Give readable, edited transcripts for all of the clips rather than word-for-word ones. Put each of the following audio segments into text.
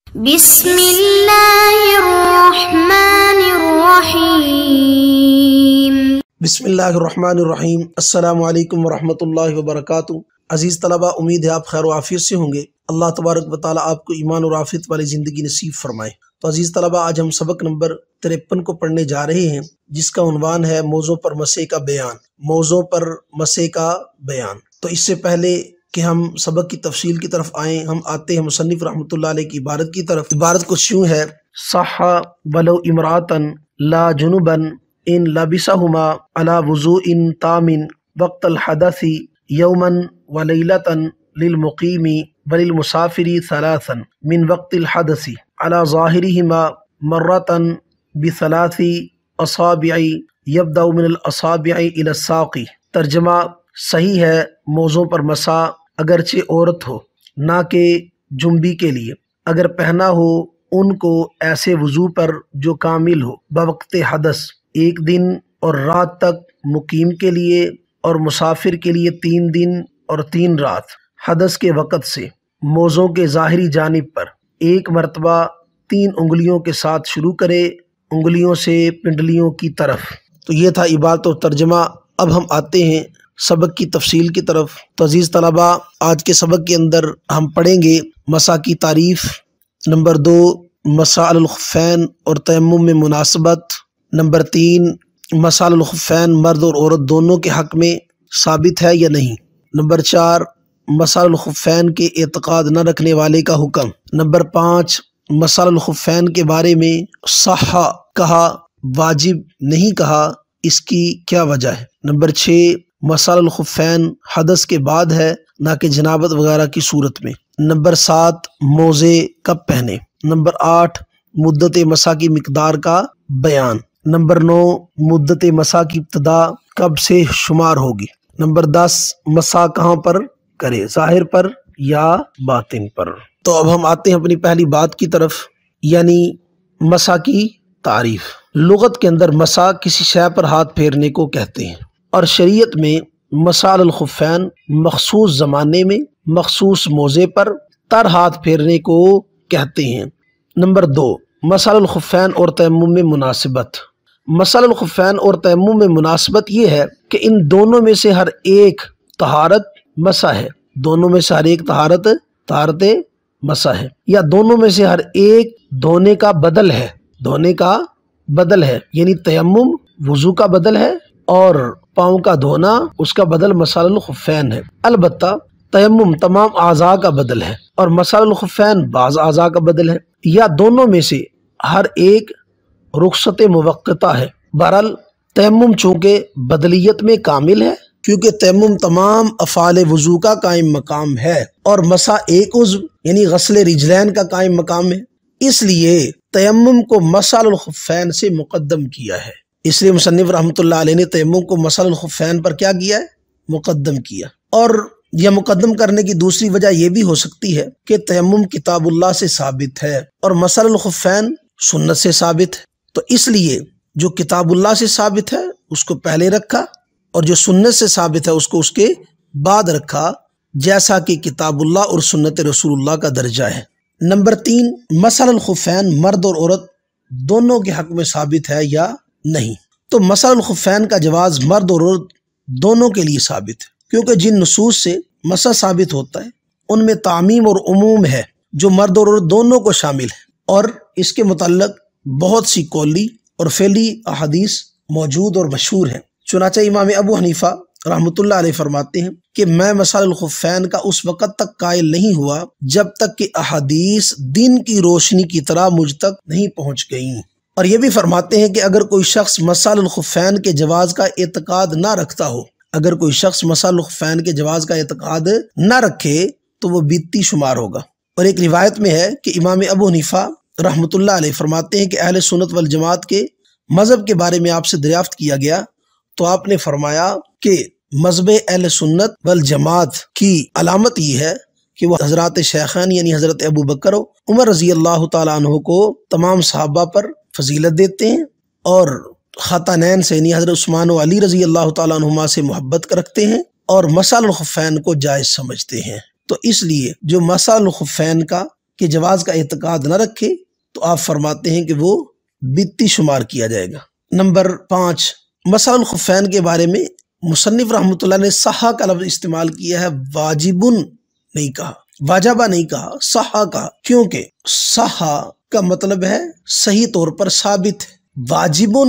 بسم اللہ الرحمن الرحیم۔ بسم اللہ الرحمن الرحیم۔ السلام علیکم ورحمۃ اللہ وبرکاتہ۔ عزیز طلبہ، امید ہے آپ خیر و عافیت سے ہوں گے۔ اللہ تبارک و تعالیٰ آپ کو ایمان اور عافیت والی زندگی نصیب فرمائے۔ تو عزیز طلبہ، آج ہم سبق نمبر 53 کو پڑھنے جا رہے ہیں، جس کا عنوان ہے موضوع پر مسح کا بیان۔ موضوع پر مسح کا بیان۔ تو اس سے پہلے کہ ہم سبق کی تفصیل کی طرف آئیں، ہم آتے ہیں مصنف رحمۃ اللہ علیہ کی عبارت کی طرف۔ عبارت کچھ یوں ہے: صح ولو امراۃ لا جنبا ان لبسہما علی وضوء تام وقت الحدث یوما ولیلۃ للمقیم وللمسافر ثلاثا من وقت الحدث على ظاہرہما مرۃ بثلاث اصابع یبدأ من الاصابع الى الساق۔ ترجمہ: صحیح ہے موضوع پر مسح اگرچہ عورت ہو، نہ کہ جنبی کے لیے، اگر پہنا ہو ان کو ایسے وضو پر جو کامل ہو بوقت حدث، 1 دن اور رات تک، مقیم کے لیے اور مسافر کے لیے 3 دن اور 3 رات، حدث کے وقت سے موضوع کے ظاہری جانب پر 1 مرتبہ 3 انگلیوں کے ساتھ شروع کرے، انگلیوں سے پنڈلیوں کی طرف۔ تو یہ تھا عبارت اور ترجمہ۔ اب ہم آتے ہیں سبق کی تفصیل کی طرف۔ تو عزیز طلبہ، آج کے سبق کے اندر ہم پڑھیں گے مسح کی تعریف، نمبر 2 مسح علی الخفین اور تیمم میں مناسبت، نمبر 3 مسح علی الخفین مرد اور عورت دونوں کے حق میں ثابت ہے یا نہیں، نمبر 4 مسح علی الخفین کے اعتقاد نہ رکھنے والے کا حکم، نمبر 5 مسح علی الخفین کے بارے میں صح کہا، واجب نہیں کہا، اس کی کیا وجہ ہے، نمبر 6 مسح علی الخفین حدث کے بعد ہے نہ کہ جنابت وغیرہ کی صورت میں، نمبر 7 موزے کب پہنے، نمبر 8 مدت مسح کی مقدار کا بیان، نمبر 9 مدت مسح کی ابتدا کب سے شمار ہوگی، نمبر 10 مسح کہاں پر کرے، ظاہر پر یا باطن پر۔ تو اب ہم آتے ہیں اپنی پہلی بات کی طرف، یعنی مسح کی تعریف۔ لغت کے اندر مسح کسی شے پر ہاتھ پھیرنے کو کہتے ہیں، اور شریعت میں مسح علی الخفین مخصوص زمانے میں مخصوص موضع پر تر ہاتھ پھیرنے کو کہتے ہیں۔ نمبر 2 مسح علی الخفین اور تیمم میں مناسبت۔ مسح علی الخفین اور تیمم میں مناسبت یہ ہے کہ ان دونوں میں سے ہر ایک طہارت مسح ہے، دونوں میں سے ہر ایک طہارت مسح ہے، یا دونوں میں سے ہر ایک دھونے کا بدل ہے، دھونے کا بدل ہے، یعنی تیمم وضو کا بدل ہے اور پاؤں کا دھونا اس کا بدل مسح علی الخفین ہے۔ البتہ تیمم تمام اعضاء کا بدل ہے اور مسح علی الخفین بعض اعضاء کا بدل ہے، یا دونوں میں سے ہر ایک رخصت موقتہ ہے۔ بہرحال تیمم چونکہ بدلیت میں کامل ہے، کیونکہ تیمم تمام افعال وضو کا قائم مقام ہے، اور مسح ایک عضو یعنی غسل رجلین کا قائم مقام ہے، اس لیے تیمم کو مسح علی الخفین سے مقدم کیا ہے۔ اس لیے مصنف رحمۃ اللہ علیہ نے تیمم کو مسح علی الخفین پر کیا کیا ہے؟ مقدم کیا۔ اور یہ مقدم کرنے کی دوسری وجہ یہ بھی ہو سکتی ہے کہ تیمم کتاب اللہ سے ثابت ہے اور مسح علی الخفین سنت سے ثابت ہے، تو اس لیے جو کتاب اللہ سے ثابت ہے اس کو پہلے رکھا، اور جو سنت سے ثابت ہے اس کو اس کے بعد رکھا، جیسا کہ کتاب اللہ اور سنت رسول اللہ کا درجہ ہے۔ نمبر 3 مسح علی الخفین مرد اور عورت دونوں کے حق میں ثابت ہے یا نہیں۔ تو مسح علی الخفین کا جواز مرد اور عورت دونوں کے لیے ثابت ہے، کیونکہ جن نصوص سے مسح ثابت ہوتا ہے ان میں تعمیم اور عموم ہے جو مرد اور عورت دونوں کو شامل ہے، اور اس کے متعلق بہت سی قولی اور فعلی احادیث موجود اور مشہور ہیں۔ چنانچہ امام ابو حنیفہ رحمۃ اللہ علیہ فرماتے ہیں کہ میں مسح علی الخفین کا اس وقت تک قائل نہیں ہوا جب تک کہ احادیث دن کی روشنی کی طرح مجھ تک نہیں پہنچ گئیں۔ اور یہ بھی فرماتے ہیں کہ اگر کوئی شخص مسح علی الخفین کے جواز کا اعتقاد نہ رکھتا ہو، اگر کوئی شخص مسح علی الخفین کے جواز کا اعتقاد نہ رکھے تو وہ بدعتی شمار ہوگا۔ اور ایک روایت میں ہے کہ امام ابو حنیفہ رحمۃ اللہ علیہ فرماتے ہیں کہ اہل سنت والجماعت کے مذہب کے بارے میں آپ سے دریافت کیا گیا تو آپ نے فرمایا کہ مذہب اہل سنت والجماعت کی علامت یہ ہے کہ وہ حضرات شیخین یعنی حضرت ابو بکر و عمر رضی اللہ تعالیٰ عنہ کو تمام صحابہ پر فضیلت دیتے ہیں، اور خاتنین سے یعنی حضرت عثمان و علی رضی اللہ تعالیٰ عنہما سے محبت رکھتے ہیں، اور مسح علی الخفین کو جائز سمجھتے ہیں۔ تو اس لیے جو مسح علی الخفین کا کہ جواز کا اعتقاد نہ رکھے تو آپ فرماتے ہیں کہ وہ بدعتی شمار کیا جائے گا۔ نمبر 5، مسح الخفین کے بارے میں مصنف رحمۃ اللہ نے صحا کا لفظ استعمال کیا ہے، واجبن نہیں کہا، واجبہ نہیں کہا، صحا کہا، کیونکہ صحا کا مطلب ہے صحیح طور پر ثابت ہے۔ واجبن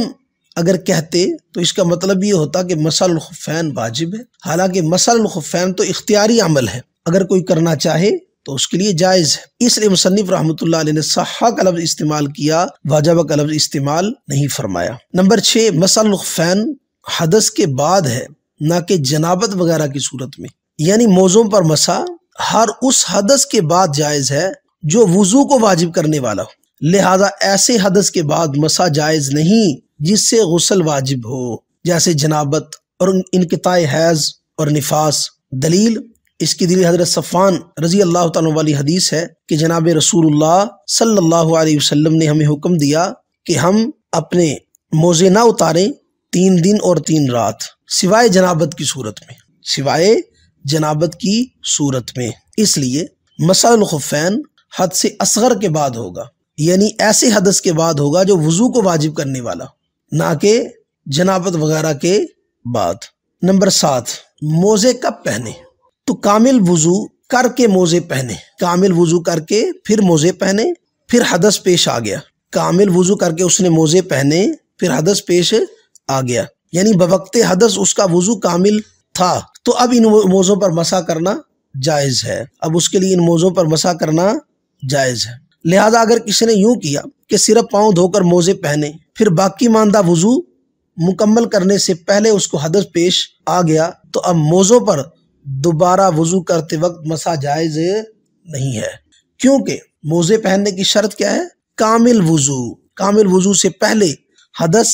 اگر کہتے تو اس کا مطلب یہ ہوتا کہ مسح الخفین واجب ہے، حالانکہ مسح الخفین تو اختیاری عمل ہے، اگر کوئی کرنا چاہے تو اس کے لیے جائز ہے۔ اس لیے مصنف رحمۃ اللہ علیہ نے صحا کا لفظ استعمال کیا، واجبہ کا لفظ استعمال نہیں فرمایا۔ نمبر 6، مسح الخفین حدث کے بعد ہے، نہ کہ جنابت وغیرہ کی صورت میں، یعنی موزوں پر مسح ہر اس حدث کے بعد جائز ہے جو وضو کو واجب کرنے والا ہو، لہذا ایسے حدث کے بعد مسح جائز نہیں جس سے غسل واجب ہو، جیسے جنابت اور انقطاع حیض اور نفاس۔ دلیل، اس کی دلیل حضرت صفوان رضی اللہ تعالیٰ والی حدیث ہے کہ جناب رسول اللہ صلی اللہ علیہ وسلم نے ہمیں حکم دیا کہ ہم اپنے موزے نہ اتاریں 3 دن اور 3 رات، سوائے جنابت کی صورت میں، سوائے جنابت کی صورت میں۔ اس لیے مسح الخفین حد سے اصغر کے بعد ہوگا، یعنی ایسے حدث کے بعد ہوگا جو وضو کو واجب کرنے والا، نہ کہ جنابت وغیرہ کے بعد۔ نمبر 7، موزے کب پہنے؟ تو کامل وضو کر کے موزے پہنے، کامل وضو کر کے پھر موزے پہنے، پھر حدث پیش آ گیا، کامل وضو کر کے اس نے موزے پہنے، پھر حدث پیش آ گیا، یعنی بوقت حدث اس کا وضو کامل تھا، تو اب ان موزوں پر مسح کرنا جائز ہے، اب اس کے لیے ان موزوں پر مسح کرنا جائز ہے۔ لہذا اگر کسی نے یوں کیا کہ صرف پاؤں دھو کر موزے پہنے، پھر باقی ماندہ وضو مکمل کرنے سے پہلے اس کو حدث پیش آ گیا، تو اب موزوں پر دوبارہ وضو کرتے وقت مسح جائز نہیں ہے، کیونکہ موزے پہننے کی شرط کیا ہے؟ کامل وضو، کامل وضو سے پہلے حدث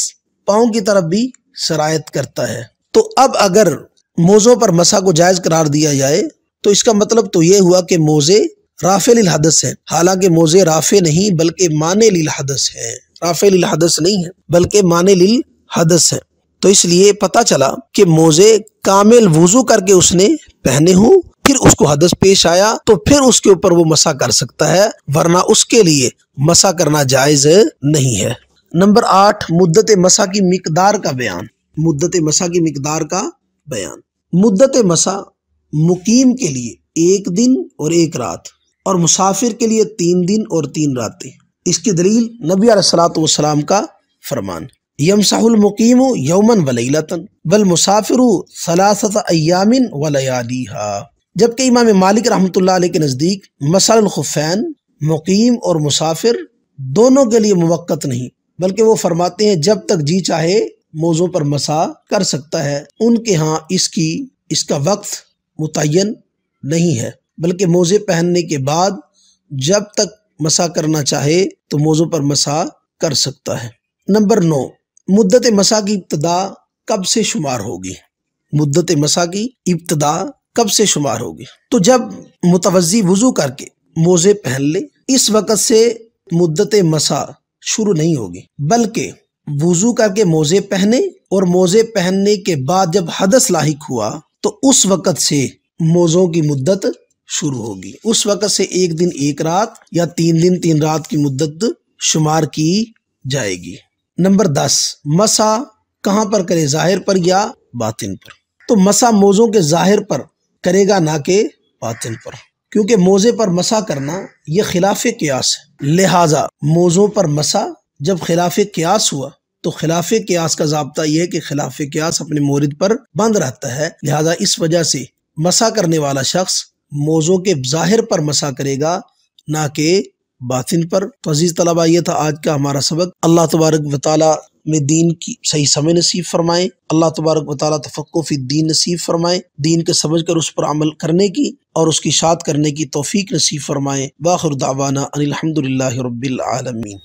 پاؤں کی طرف بھی سرایت کرتا ہے۔ تو اب اگر موزوں پر مسح کو جائز قرار دیا جائے تو اس کا مطلب تو یہ ہوا کہ موزے رافع للحدث ہے، حالانکہ موزے رافع نہیں بلکہ مانع للحدث ہے، رافع للحدث نہیں ہے بلکہ مانع للحدث ہے۔ تو اس لیے پتہ چلا کہ موزے کامل وضو کر کے اس نے پہنے ہوں، پھر اس کو حدث پیش آیا تو پھر اس کے اوپر وہ مسح کر سکتا ہے، ورنہ اس کے لیے مسح کرنا جائز نہیں ہے۔ نمبر 8، مدت مسح کی مقدار کا بیان، مدت مسح کی مقدار کا بیان۔ مدت مسح مقیم کے لیے 1 دن اور 1 رات اور مسافر کے لیے 3 دن اور 3 راتیں۔ اس کی دلیل نبی علیہ الصلوۃ والسلام کا فرمان، یمسح المقیم یوما ولیلۃ والمسافر 3 ایام ولیالیھا۔ جبکہ امام مالک رحمۃ اللہ علیہ کے نزدیک مسح الخفین مقیم اور مسافر دونوں کے لیے موقت نہیں، بلکہ وہ فرماتے ہیں جب تک جی چاہے موزوں پر مسح کر سکتا ہے۔ ان کے ہاں اس کا وقت متعین نہیں ہے، بلکہ موزے پہننے کے بعد جب تک مسح کرنا چاہے تو موزوں پر مسح کر سکتا ہے۔ نمبر 9، مدت مسح کی ابتدا کب سے شمار ہوگی؟ مدت مسح کی ابتدا کب سے شمار ہوگی؟ تو جب متوضی وضو کر کے موزے پہن لے، اس وقت سے مدت مسح شروع نہیں ہوگی، بلکہ وضو کر کے موزے پہنے اور موزے پہننے کے بعد جب حدث لاحق ہوا تو اس وقت سے موزوں کی مدت شروع ہوگی، اس وقت سے 1 دن 1 رات یا 3 دن 3 رات کی مدت شمار کی جائے گی۔ نمبر 10، مسح کہاں پر کرے، ظاہر پر یا باطن پر؟ تو مسح موزوں کے ظاہر پر کرے گا، نہ کہ باطن پر، کیونکہ موزے پر مسح کرنا یہ خلاف قیاس ہے، لہٰذا موزوں پر مسح جب خلاف قیاس ہوا تو خلاف قیاس کا ضابطہ یہ ہے کہ خلاف قیاس اپنے مورد پر بند رہتا ہے، لہذا اس وجہ سے مسح کرنے والا شخص موزوں کے ظاہر پر مسح کرے گا، نہ کہ باطن پر۔ تو عزیز طلبہ، یہ تھا آج کا ہمارا سبق۔ اللہ تبارک و تعالی میں دین کی صحیح سمجھ نصیب فرمائے، اللہ تبارک و تعالی تفقہ فی الدین نصیب فرمائے، دین کے سمجھ کر اس پر عمل کرنے کی اور اس کی اشاعت کرنے کی توفیق نصیب فرمائے۔ وآخر دعوانا ان الحمد للہ رب العالمین۔